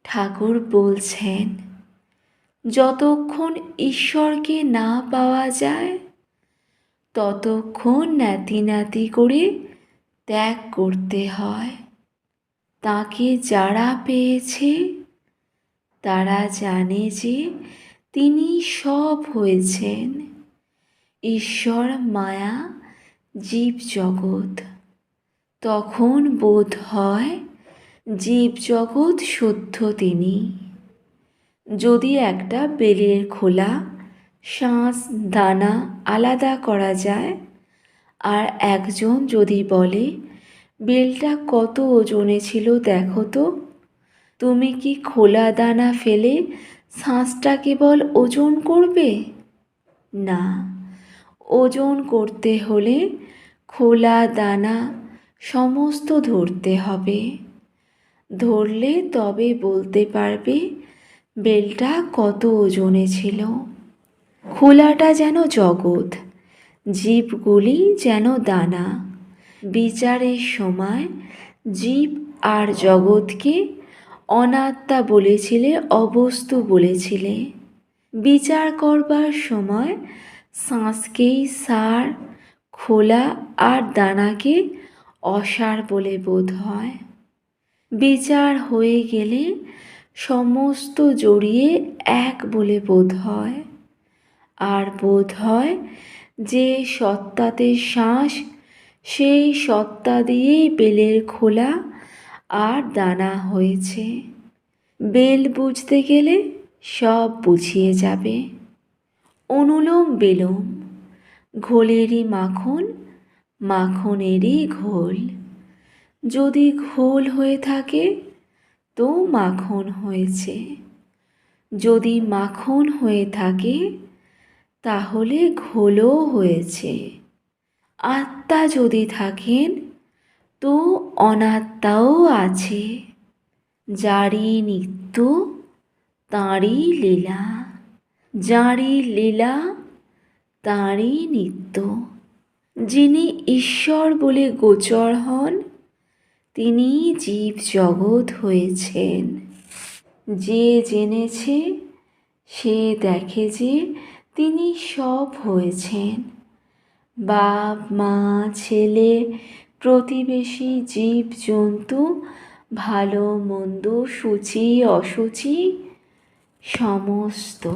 ঠাকুর বলছেন, যতক্ষণ ঈশ্বরকে না পাওয়া যায় ততক্ষণ নাতি নাতি করে ত্যাগ করতে হয়। তাকে যারা পেয়েছে তারা জানে যে তিনি সব হয়েছেন। ঈশ্বর, মায়া, জীব জগৎ। তখন বোধ হয় জীব জগৎ সত্য তিনি। যদি একটা বেলের খোলা, শাঁস, দানা আলাদা করা যায়, আর একজন যদি বলে, বেলটা কত ওজনে ছিল দেখো তো, তুমি কি খোলা দানা ফেলে শাঁসটা কেবল ওজন করবে? না, ওজন করতে হলে খোলা দানা সমস্ত ধরতে হবে। ধরলে তবে বলতে পারবে বেলটা কত ওজনে ছিল। খোলাটা যেন জগৎ, জীবগুলি যেন দানা। বিচারের সময় জীব আর জগৎকে অনাত্মা বলেছিলে, অবস্তু বলেছিলে। বিচার করবার সময় শাঁসকেই সার, খোলা আর দানাকে অসার বলে বোধ হয়। বিচার হয়ে গেলে সমস্ত জড়িয়ে এক বলে বোধ হয়। আর বোধ হয় যে সত্তাতে শ্বাস, সেই সত্তা দিয়েই বেলের খোলা আর দানা হয়েছে। বেল বুঝতে গেলে সব বুঝিয়ে যাবে। অনুলোম বিলোম, ঘোলেরই মাখন, মাখনেরই ঘোল। যদি ঘোল হয়ে থাকে তো মাখন হয়েছে, যদি মাখন হয়ে থাকে তাহলে ঘোলও হয়েছে। আত্মা যদি থাকেন তো অনাত্মাও আছে। যারই নিত্য তাঁরই লীলা, যাঁরই লীলা তাঁরই নিত্য। যিনি ঈশ্বর বলে গোচর হন তিনি জীব জগৎ হয়েছেন। যে জেনেছে সে দেখে যে তিনি সব হয়েছেন। বাপ, মা, ছেলে, প্রতিবেশী, জীব জন্তু, ভালো মন্দ, সূচি অসুচি সমস্ত।